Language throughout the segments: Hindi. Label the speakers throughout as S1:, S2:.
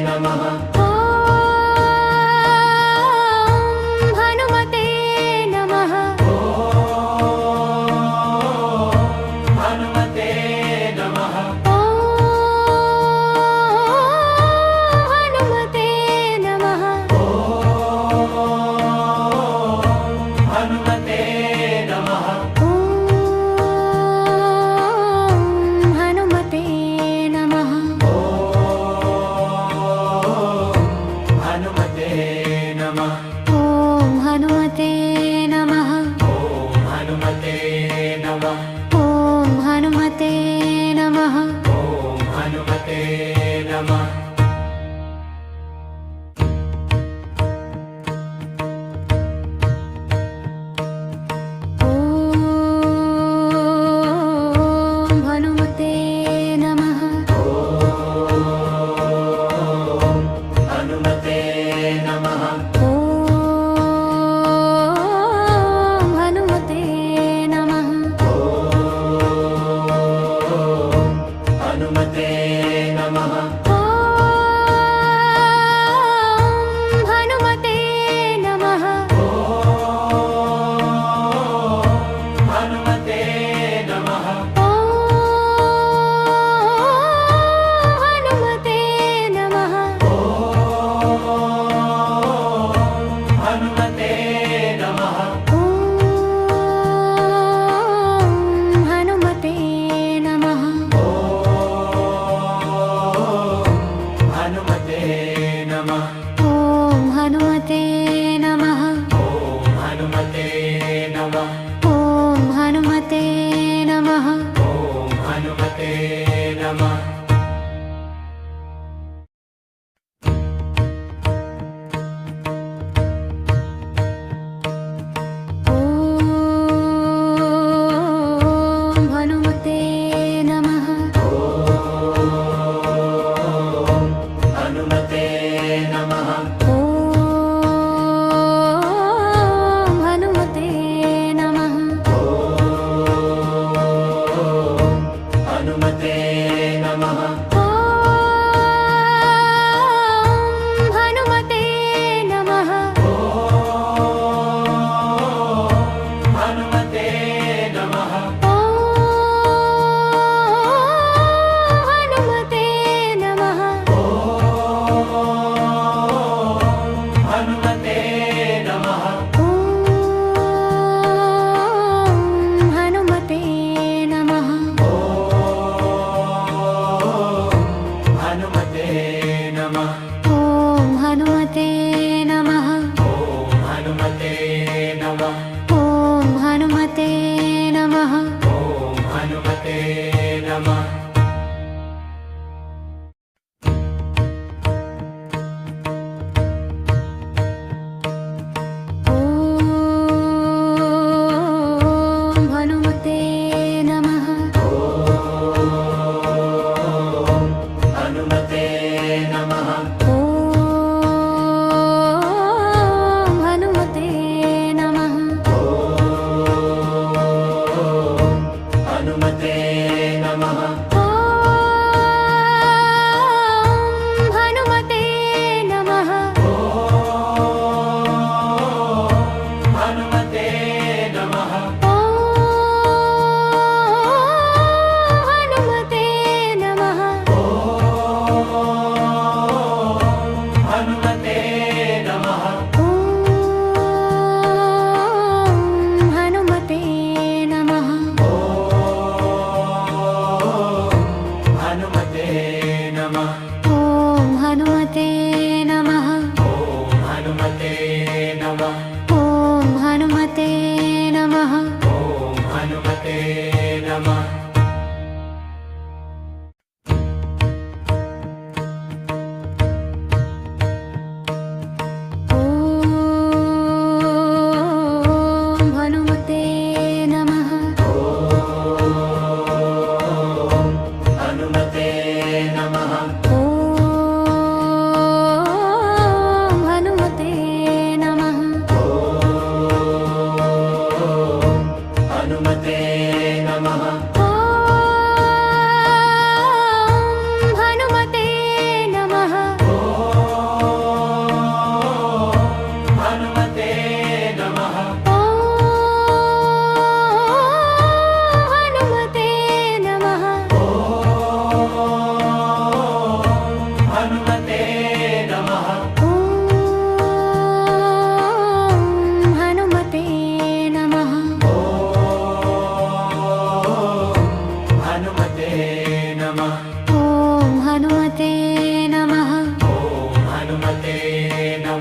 S1: नमः।
S2: हनुमते नमः।
S1: हनुमते नमः।
S2: हनुमते नमः।
S1: हनुमते नमः।
S2: हनुमते नमः।
S1: हनुमते नमः।
S2: ॐ हनुमते नमः।
S1: हनुमते नमः।
S2: ॐ हनुमते नमः।
S1: हनुमते नमः।
S2: ॐ हनुमते नमः।
S1: हनुमते नमः।
S2: ॐ हनुमते नमः।
S1: हनुमते नमः।
S2: ॐ हनुमते नमः।
S1: हनुमते नमः।
S2: हनुमते नमः।
S1: हनुमते नमः।
S2: हनुमते नमः।
S1: हनुमते नमः।
S2: ॐ हनुमते नमः।
S1: हनुमते नमः।
S2: ॐ हनुमते नमः।
S1: हनुमते नमः।
S2: ॐ हनुमते नमः।
S1: हनुमते नमः।
S2: ॐ हनुमते नमः।
S1: हनुमते नमः।
S2: ॐ हनुमते नमः।
S1: हनुमते नमः।
S2: हनुमते नमः।
S1: हनुमते नमः।
S2: हनुमते नमः।
S1: हनुमते नमः।
S2: ॐ हनुमते नमः।
S1: हनुमते नमः।
S2: ॐ हनुमते नमः।
S1: हनुमते नमः।
S2: ॐ हनुमते नमः।
S1: हनुमते नमः।
S2: ॐ हनुमते नमः।
S1: हनुमते नमः।
S2: ॐ हनुमते नमः।
S1: हनुमते नमः।
S2: हनुमते नमः।
S1: हनुमते नमः।
S2: हनुमते नमः।
S1: हनुमते नमः।
S2: ॐ हनुमते नमः।
S1: हनुमते नमः।
S2: ॐ हनुमते नमः।
S1: हनुमते नमः।
S2: ॐ हनुमते नमः।
S1: हनुमते नमः।
S2: ॐ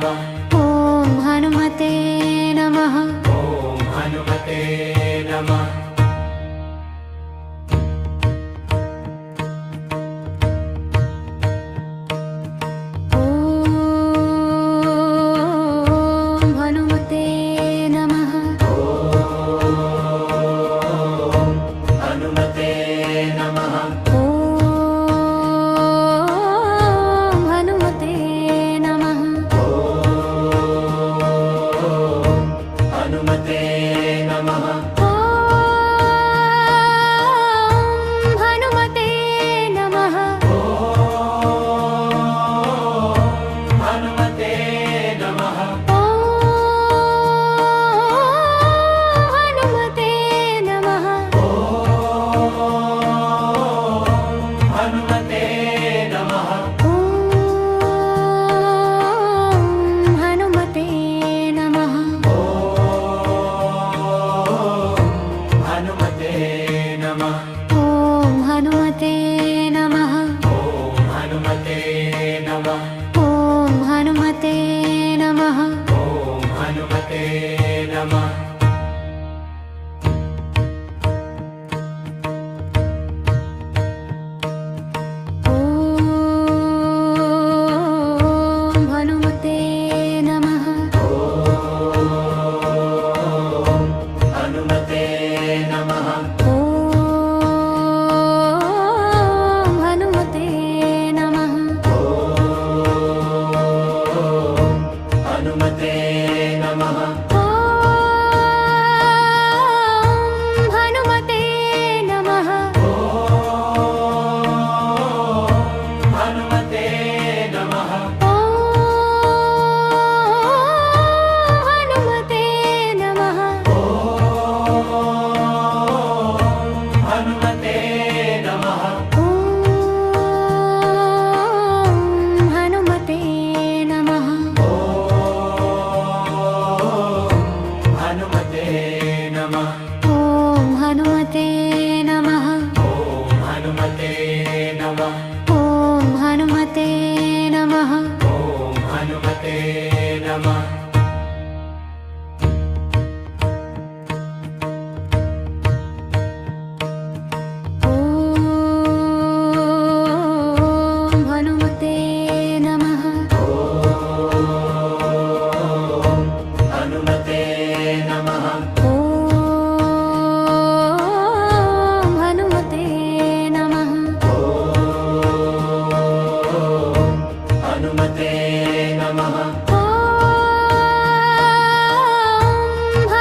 S1: नमः
S2: ॐ हनुमते नमः
S1: ॐ हनुमते नमः
S2: ॐ हनुमते नमः
S1: हनुमते नमः
S2: ॐ हनुमते नमः
S1: हनुमते नमः
S2: ॐ हनुमते नमः
S1: हनुमते नमः
S2: हनुमते नमः
S1: हनुमते नमः
S2: हनुमते नमः
S1: हनुमते नमः
S2: ॐ हनुमते नमः
S1: हनुमते नमः
S2: ॐ हनुमते नमः
S1: हनुमते नमः
S2: ॐ हनुमते नमः
S1: हनुमते नमः
S2: ॐ हनुमते नमः
S1: हनुमते नमः
S2: ॐ हनुमते नमः
S1: हनुमते नमः
S2: हनुमते नमः
S1: हनुमते नमः
S2: हनुमते नमः
S1: हनुमते नमः
S2: ॐ हनुमते नमः
S1: हनुमते नमः
S2: ॐ हनुमते नमः
S1: हनुमते नमः
S2: ॐ हनुमते नमः
S1: हनुमते नमः
S2: ॐ हनुमते नमः
S1: हनुमते नमः
S2: ॐ हनुमते नमः
S1: हनुमते नमः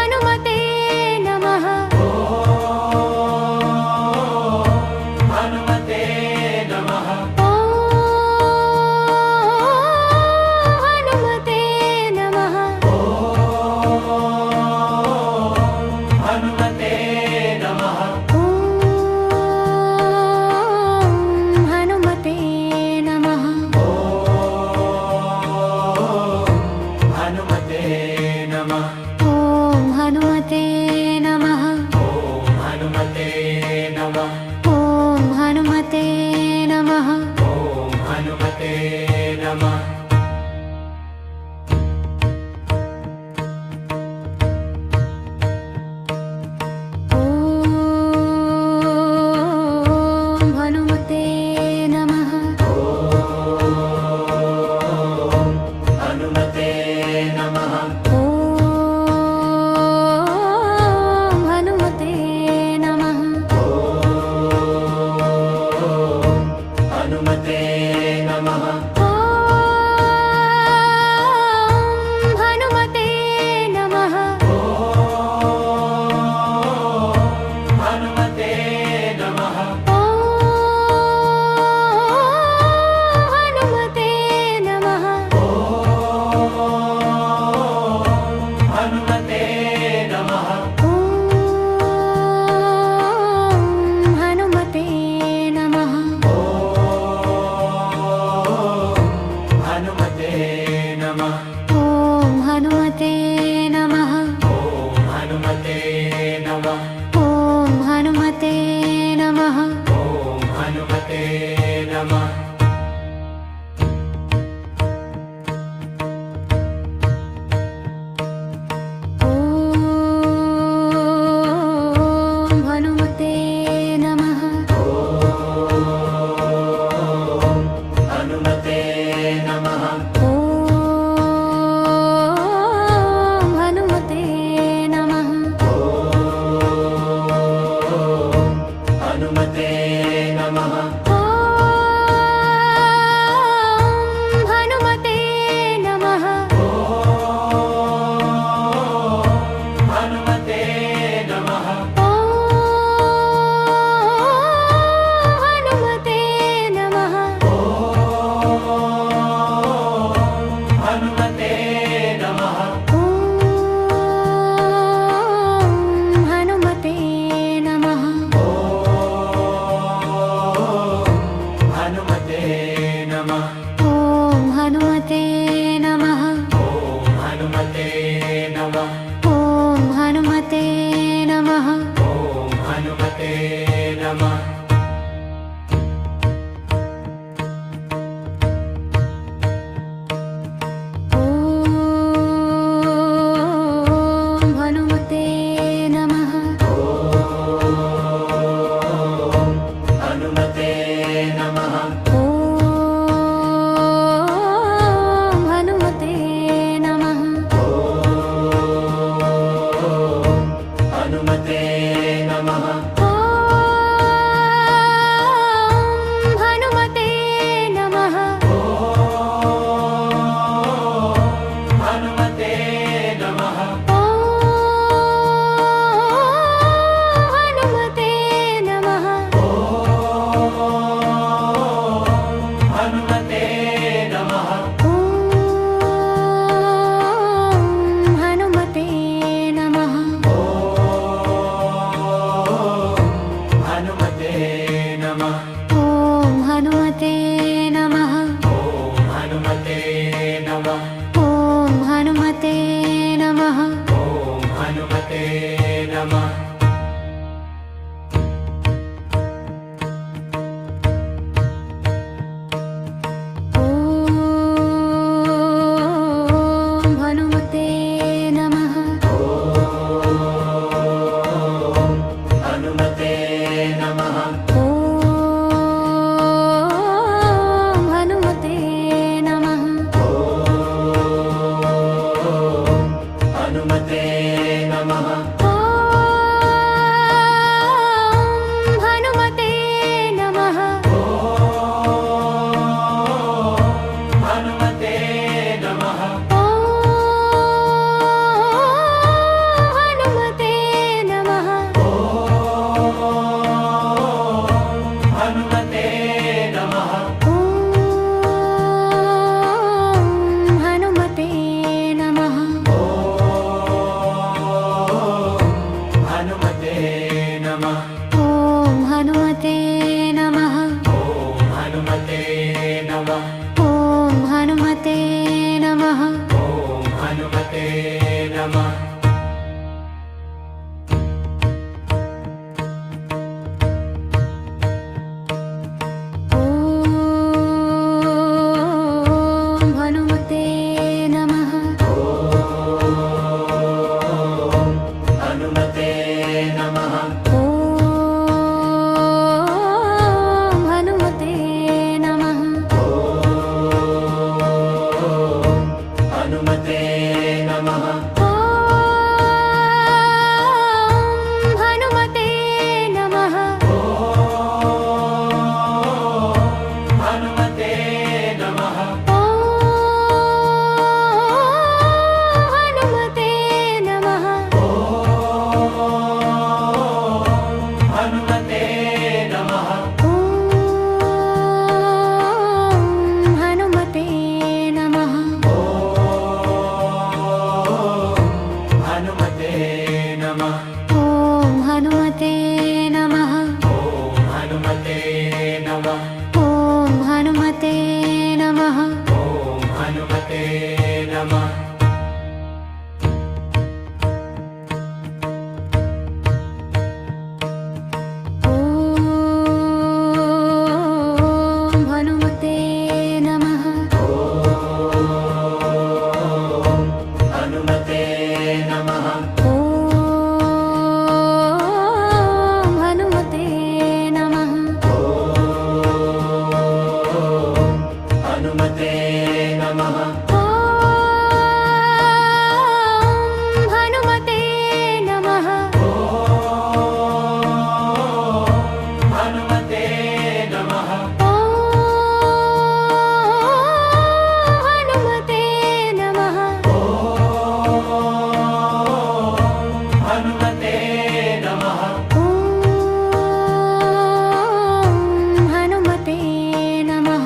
S2: हनुमते नमः
S1: हनुमते नमः
S2: हनुमते नमः
S1: हनुमते नमः
S2: ॐ हनुमते नमः
S1: हनुमते नमः
S2: ॐ हनुमते नमः
S1: हनुमते नमः
S2: ॐ हनुमते नमः
S1: हनुमते नमः
S2: ॐ हनुमते नमः
S1: हनुमते नमः
S2: ॐ हनुमते नमः
S1: हनुमते नमः
S2: हनुमते नमः
S1: हनुमते नमः
S2: हनुमते नमः
S1: हनुमते नमः
S2: ॐ हनुमते नमः
S1: हनुमते नमः
S2: ॐ हनुमते नमः
S1: हनुमते नमः
S2: हनुमते नमः
S1: ॐ हनुमते नमः
S2: ॐ हनुमते नमः
S1: ॐ हनुमते नमः
S2: ॐ हनुमते नमः
S1: हनुमते नमः
S2: ॐ हनुमते नमः
S1: हनुमते नमः
S2: ॐ हनुमते नमः
S1: हनुमते नमः
S2: हनुमते नमः
S1: हनुमते नमः
S2: हनुमते नमः
S1: हनुमते नमः
S2: ॐ हनुमते नमः
S1: हनुमते नमः
S2: ॐ हनुमते नमः
S1: हनुमते नमः
S2: ॐ हनुमते नमः
S1: हनुमते नमः
S2: ॐ हनुमते नमः
S1: हनुमते नमः
S2: ॐ हनुमते नमः
S1: हनुमते नमः
S2: हनुमते नमः
S1: हनुमते नमः
S2: हनुमते नमः
S1: हनुमते नमः
S2: ॐ हनुमते नमः
S1: हनुमते नमः
S2: ॐ हनुमते नमः
S1: हनुमते नमः
S2: ॐ हनुमते नमः
S1: हनुमते नमः
S2: ॐ हनुमते नमः
S1: हनुमते नमः
S2: ॐ हनुमते नमः
S1: हनुमते नमः
S2: हनुमते नमः
S1: हनुमते नमः
S2: हनुमते नमः
S1: हनुमते नमः
S2: ॐ हनुमते नमः
S1: हनुमते नमः
S2: ॐ हनुमते नमः
S1: हनुमते नमः
S2: ॐ हनुमते नमः
S1: हनुमते नमः
S2: ॐ हनुमते नमः
S1: हनुमते नमः
S2: ॐ हनुमते नमः
S1: हनुमते नमः
S2: हनुमते नमः
S1: हनुमते नमः
S2: हनुमते नमः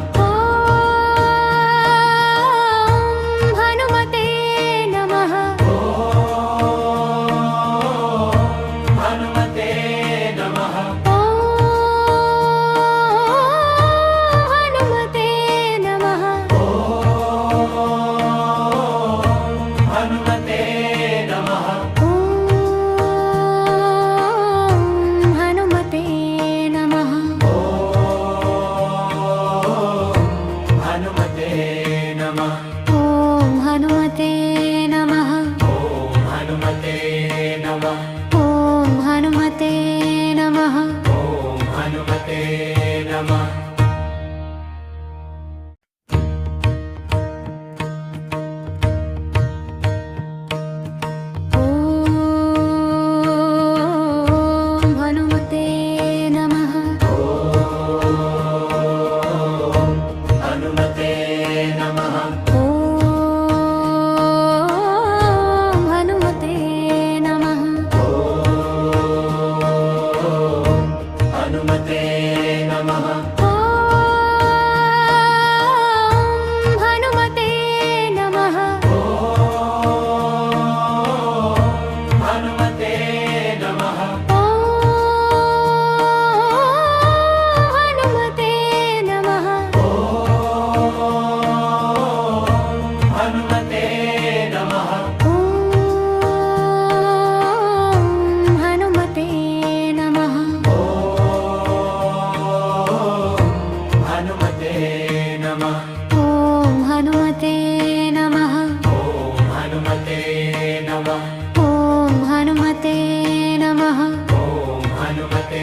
S1: हनुमते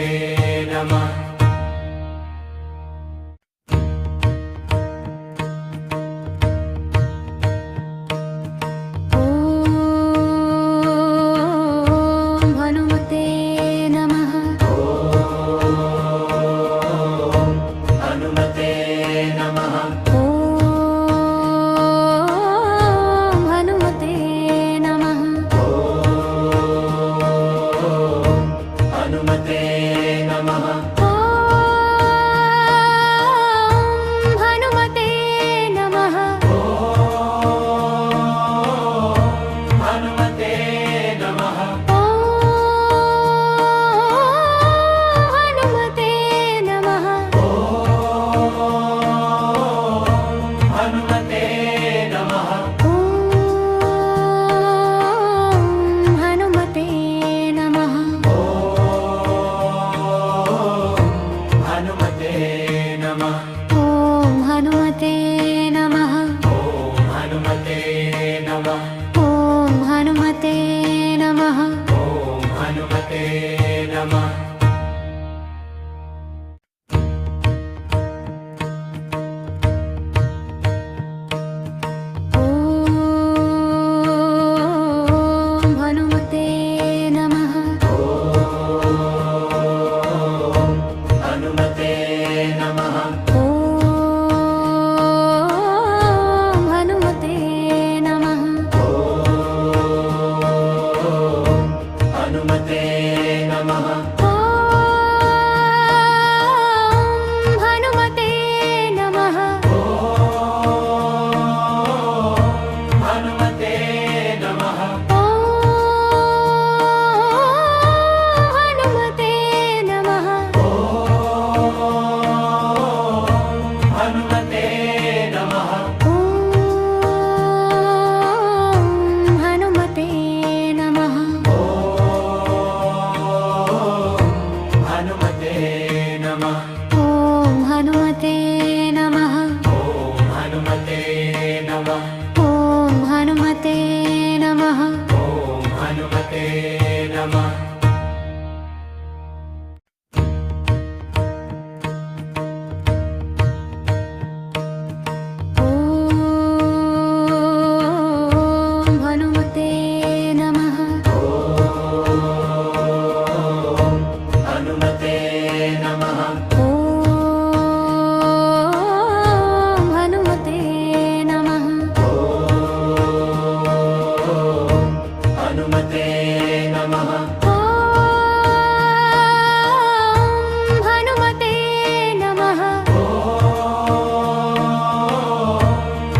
S1: नमः
S2: ॐ हनुमते नमः
S1: हनुमते नमः
S2: ॐ हनुमते नमः
S1: हनुमते नमः
S2: ॐ हनुमते नमः
S1: हनुमते नमः
S2: ॐ हनुमते नमः
S1: हनुमते नमः
S2: ॐ हनुमते नमः
S1: हनुमते नमः
S2: ॐ हनुमते नमः
S1: हनुमते नमः
S2: ॐ हनुमते नमः
S1: हनुमते नमः
S2: ॐ हनुमते नमः
S1: हनुमते नमः
S2: ॐ हनुमते नमः
S1: हनुमते नमः
S2: ॐ हनुमते नमः
S1: हनुमते नमः
S2: ॐ हनुमते नमः
S1: हनुमते नमः
S2: ॐ हनुमते नमः
S1: हनुमते नमः
S2: ॐ हनुमते नमः
S1: हनुमते नमः
S2: ॐ हनुमते नमः
S1: हनुमते नमः
S2: ॐ हनुमते नमः
S1: हनुमते नमः
S2: ॐ हनुमते नमः
S1: हनुमते नमः हनुमते नमः हनुमते नमः हनुमते नमः हनुमते नमः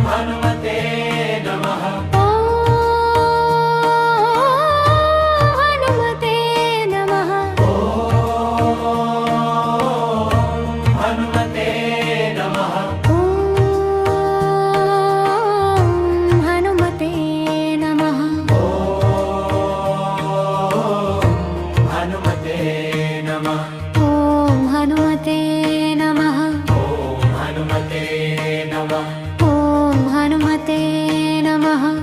S1: हनुमते नमः हनुमते नमः हनुमते नमः हनुमते नमः हनुमते नमः हनुमते नमः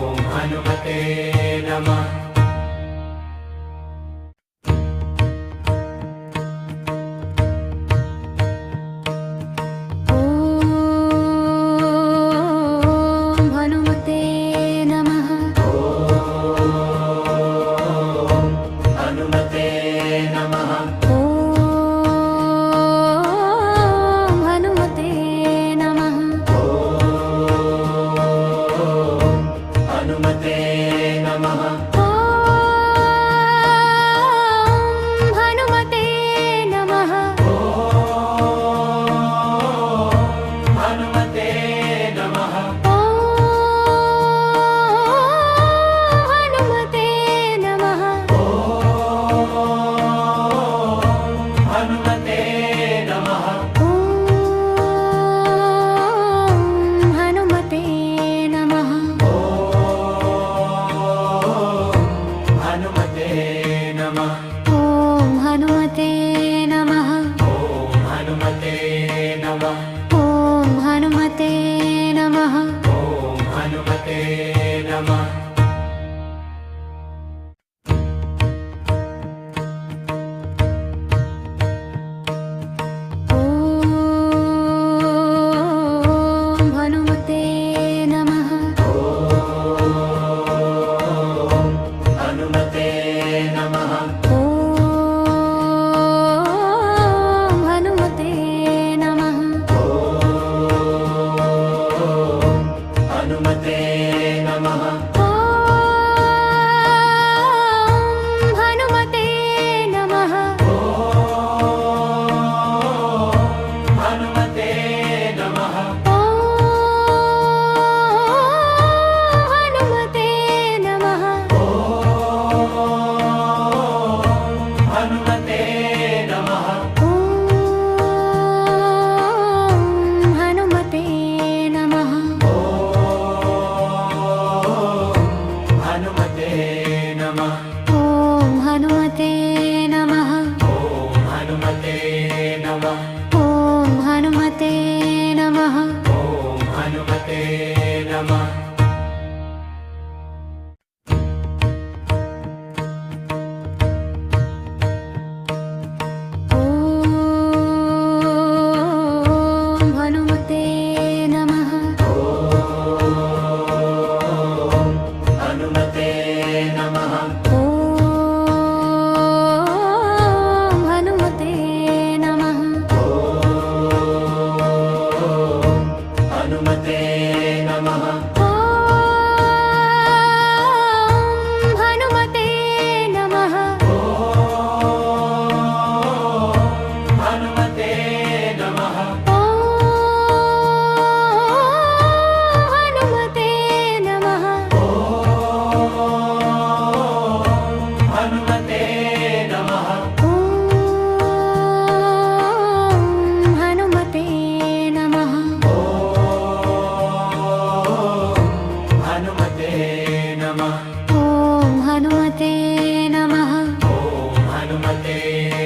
S1: हनुमते नमः हनुमते नमः हनुमते नमः हनुमते नमः हनुमते नमः हनुमते नमः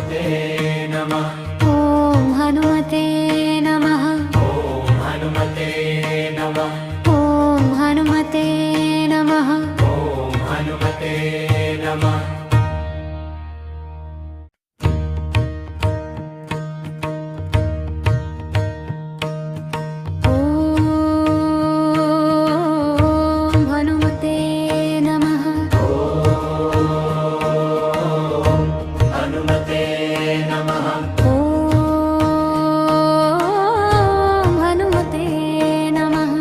S1: हनुमते नमः
S2: ॐ हनुमते नमः
S1: ॐ हनुमते नमः
S2: ॐ हनुमते नमः
S1: ॐ हनुमते नमः
S2: ॐ हनुमते नमः
S1: हनुमते नमः
S2: ॐ हनुमते नमः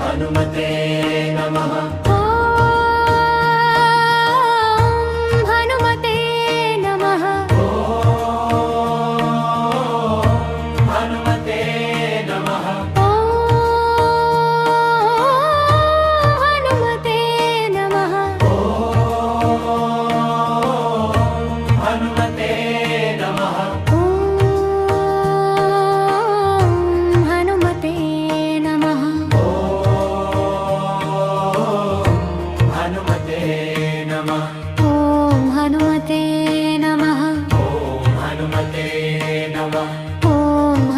S1: हनुमते नमः
S2: ॐ हनुमते नमः
S1: हनुमते नमः
S2: ॐ हनुमते नमः
S1: हनुमते नमः
S2: ॐ हनुमते नमः
S1: हनुमते नमः
S2: ॐ हनुमते नमः
S1: हनुमते नमः
S2: ॐ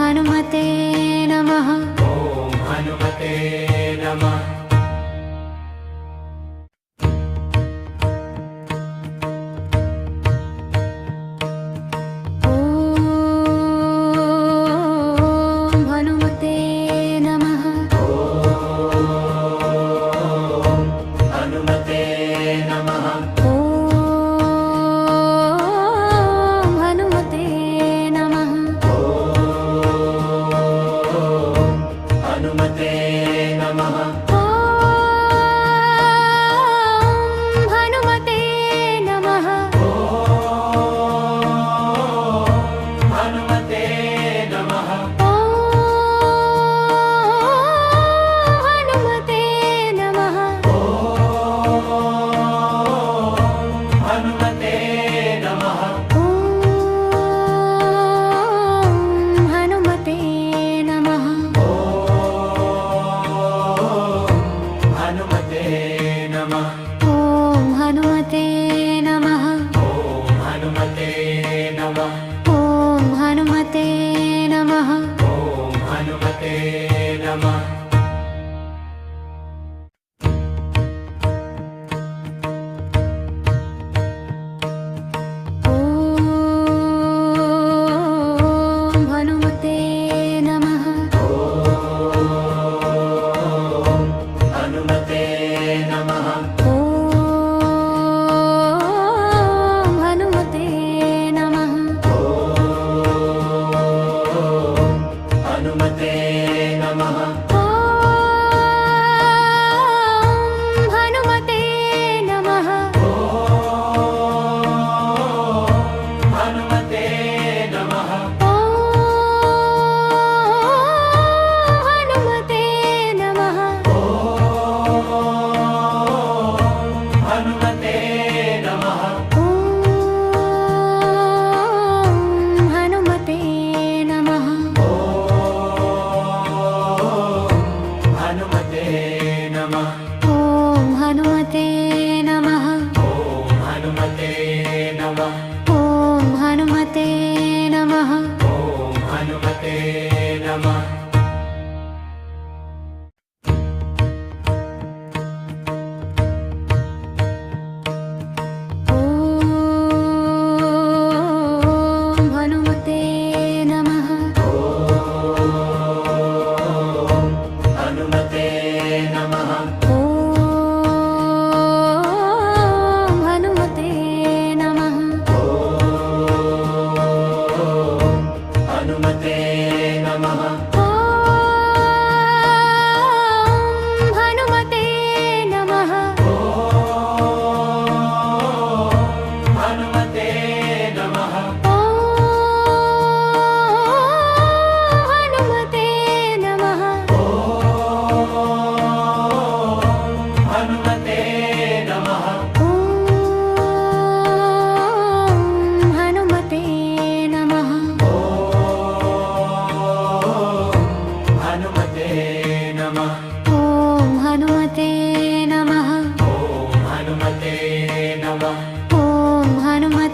S2: हनुमते नमः
S1: हनुमते नमः
S2: ॐ हनुमते नमः
S1: हनुमते नमः
S2: ॐ हनुमते नमः
S1: हनुमते नमः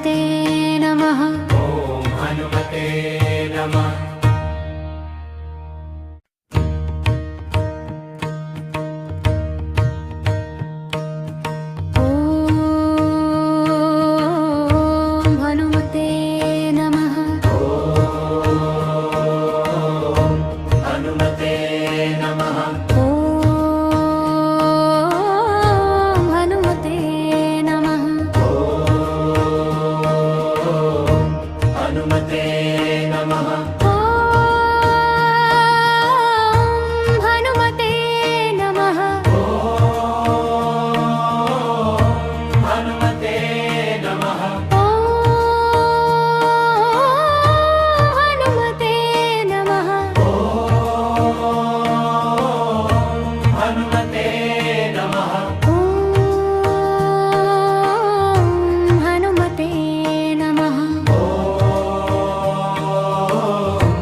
S2: हनुमते नमः
S1: ॐ हनुमते नमः
S2: ॐ हनुमते नमः
S1: हनुमते नमः
S2: ॐ हनुमते नमः
S1: हनुमते नमः
S2: ॐ हनुमते नमः
S1: हनुमते नमः
S2: हनुमते नमः
S1: हनुमते नमः
S2: हनुमते नमः
S1: हनुमते नमः
S2: ॐ हनुमते नमः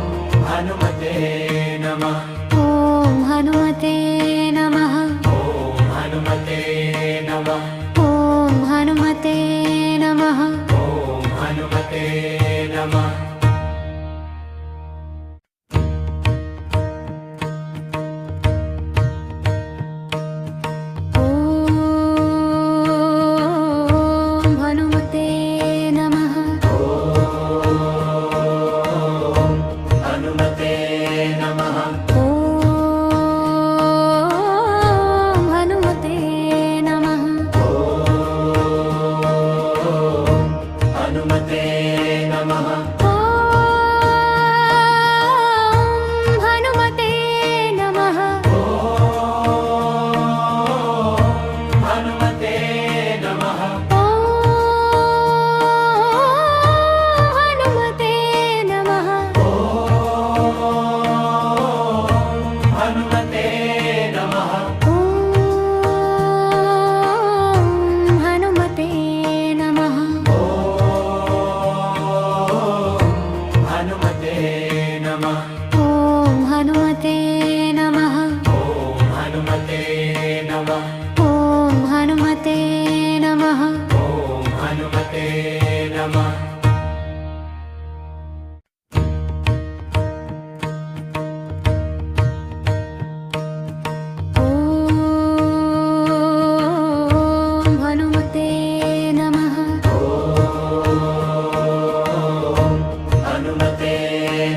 S1: हनुमते नमः
S2: ॐ हनुमते नमः
S1: हनुमते नमः
S2: ॐ हनुमते नमः
S1: हनुमते नमः
S2: ॐ हनुमते नमः
S1: हनुमते नमः
S2: ॐ हनुमते नमः
S1: हनुमते नमः
S2: हनुमते नमः
S1: हनुमते नमः
S2: हनुमते नमः
S1: हनुमते नमः
S2: ॐ हनुमते नमः
S1: हनुमते नमः
S2: ॐ हनुमते नमः
S1: हनुमते नमः
S2: ॐ हनुमते नमः
S1: हनुमते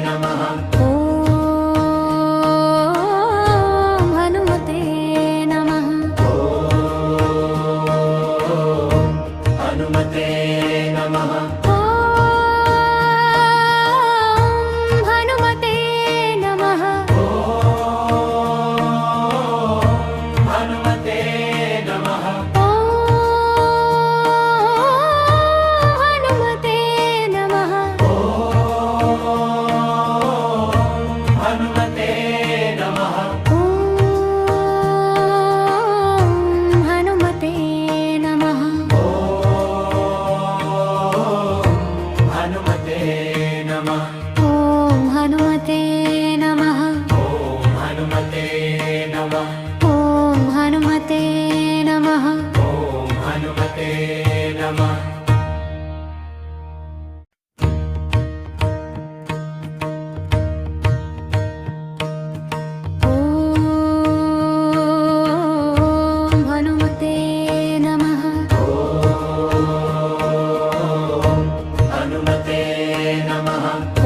S1: नमः
S2: ॐ हनुमते नमः
S1: हनुमते नमः
S2: ॐ हनुमते नमः
S1: हनुमते नमः
S2: हनुमते नमः
S1: हनुमते नमः
S2: हनुमते नमः
S1: हनुमते नमः
S2: ॐ हनुमते नमः
S1: हनुमते नमः
S2: ॐ हनुमते नमः
S1: हनुमते नमः
S2: ॐ हनुमते नमः
S1: हनुमते नमः
S2: ॐ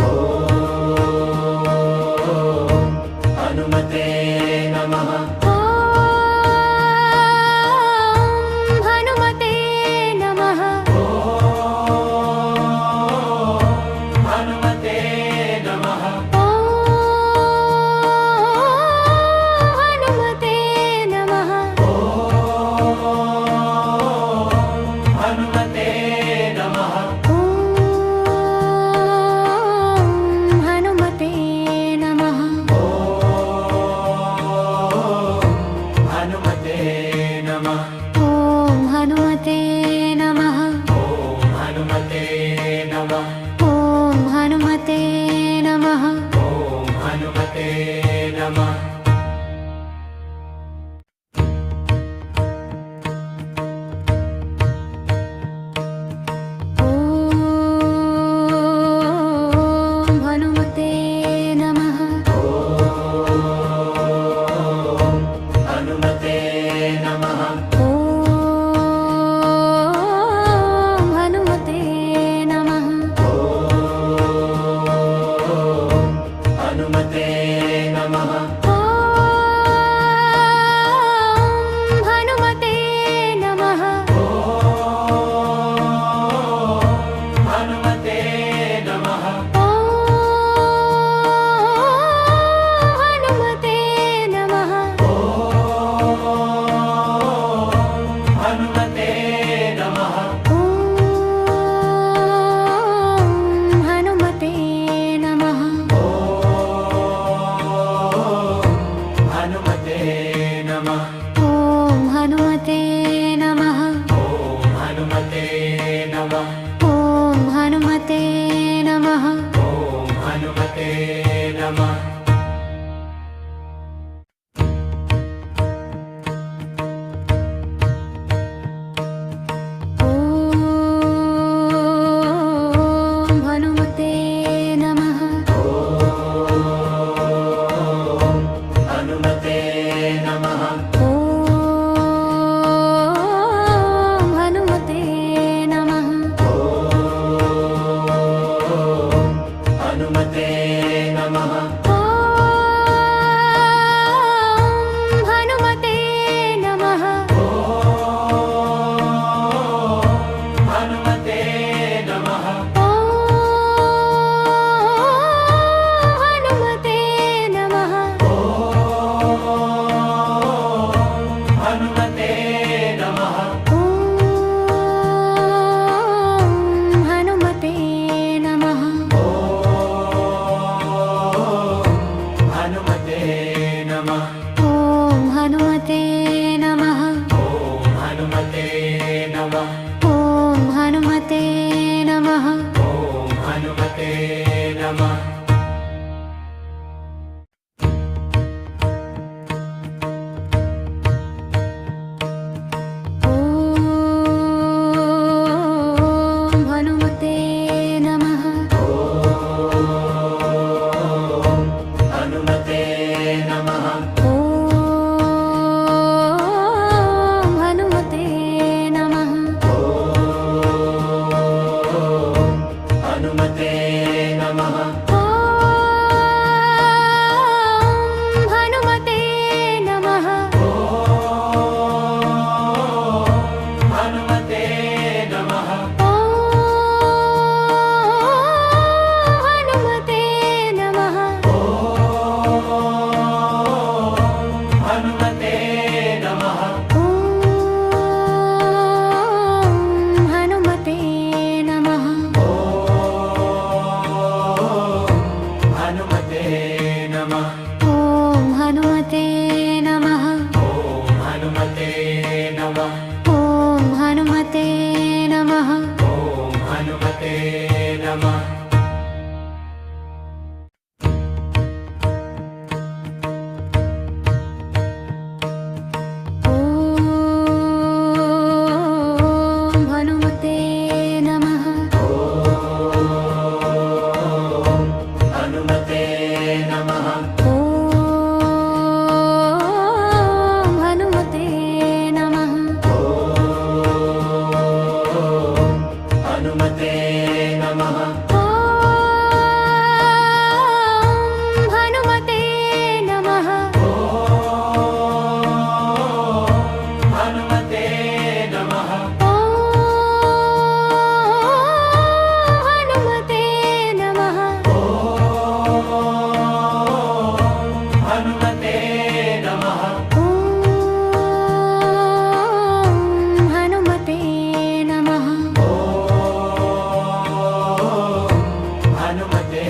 S2: हनुमते नमः।
S1: ॐ हनुमते नमः।
S2: ॐ हनुमते नमः।
S1: हनुमते नमः।
S2: ॐ हनुमते नमः।
S1: हनुमते नमः।
S2: ॐ हनुमते नमः।
S1: हनुमते नमः।
S2: हनुमते नमः।
S1: हनुमते नमः।
S2: हनुमते नमः।
S1: हनुमते नमः।
S2: ॐ हनुमते नमः।
S1: हनुमते नमः।
S2: ॐ हनुमते नमः।
S1: हनुमते नमः।
S2: ॐ हनुमते नमः।
S1: हनुमते नमः।
S2: ॐ हनुमते नमः।
S1: हनुमते नमः।
S2: ॐ हनुमते नमः।
S1: हनुमते नमः।
S2: हनुमते नमः।
S1: हनुमते नमः।
S2: हनुमते नमः।
S1: हनुमते नमः।
S2: ॐ हनुमते नमः।
S1: हनुमते नमः।
S2: ॐ हनुमते नमः।
S1: हनुमते नमः।
S2: ॐ हनुमते नमः।
S1: हनुमते नमः।
S2: ॐ हनुमते नमः।
S1: हनुमते नमः।
S2: ॐ हनुमते नमः।
S1: हनुमते नमः।
S2: हनुमते नमः।
S1: हनुमते नमः।
S2: हनुमते नमः।
S1: हनुमते नमः।
S2: ॐ हनुमते नमः।
S1: हनुमते नमः।
S2: ॐ हनुमते नमः।
S1: हनुमते नमः।
S2: ॐ हनुमते नमः।
S1: हनुमते नमः।
S2: ॐ हनुमते नमः।
S1: हनुमते नमः।
S2: हनुमते नमः।
S1: हनुमते नमः।
S2: हनुमते नमः।
S1: हनुमते नमः।
S2: हनुमते नमः।
S1: हनुमते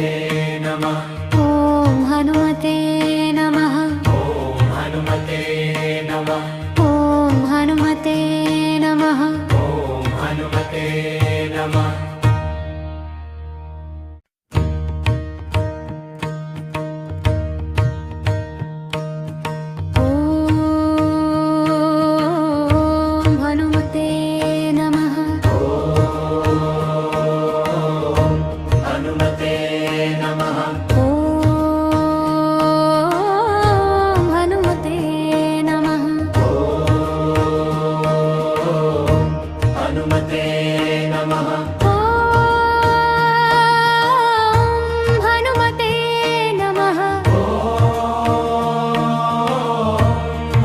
S1: नमः।
S2: ॐ हनुमते नमः।
S1: हनुमते नमः।
S2: ॐ हनुमते नमः।
S1: हनुमते नमः। नमः
S2: ॐ हनुमते नमः
S1: हनुमते नमः
S2: ॐ हनुमते नमः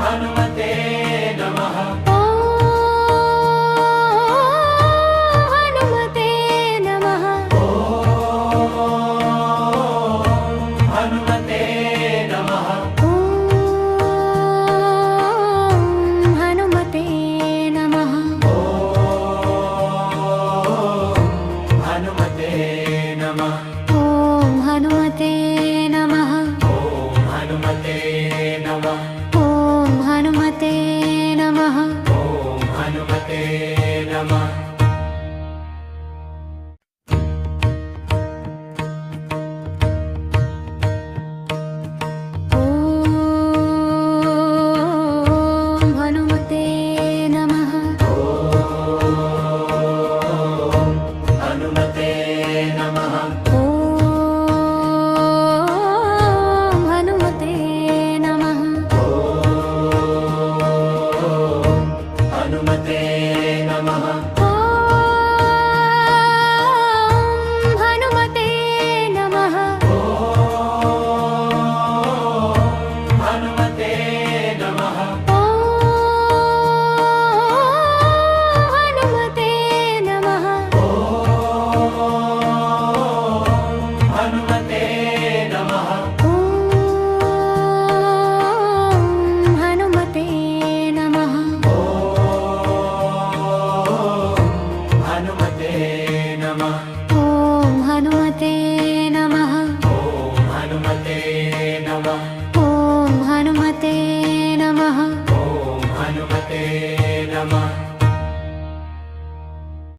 S1: हनुमते नमः
S2: ॐ हनुमते नमः
S1: हनुमते नमः
S2: ॐ हनुमते नमः
S1: हनुमते नमः
S2: ॐ हनुमते नमः
S1: हनुमते नमः
S2: ॐ हनुमते नमः
S1: हनुमते नमः
S2: ॐ हनुमते नमः
S1: हनुमते नमः
S2: ॐ हनुमते नमः
S1: हनुमते नमः
S2: ॐ हनुमते नमः
S1: हनुमते नमः
S2: ॐ हनुमते नमः
S1: हनुमते नमः
S2: ॐ हनुमते नमः
S1: हनुमते नमः
S2: ॐ हनुमते नमः
S1: हनुमते नमः
S2: ॐ हनुमते नमः
S1: हनुमते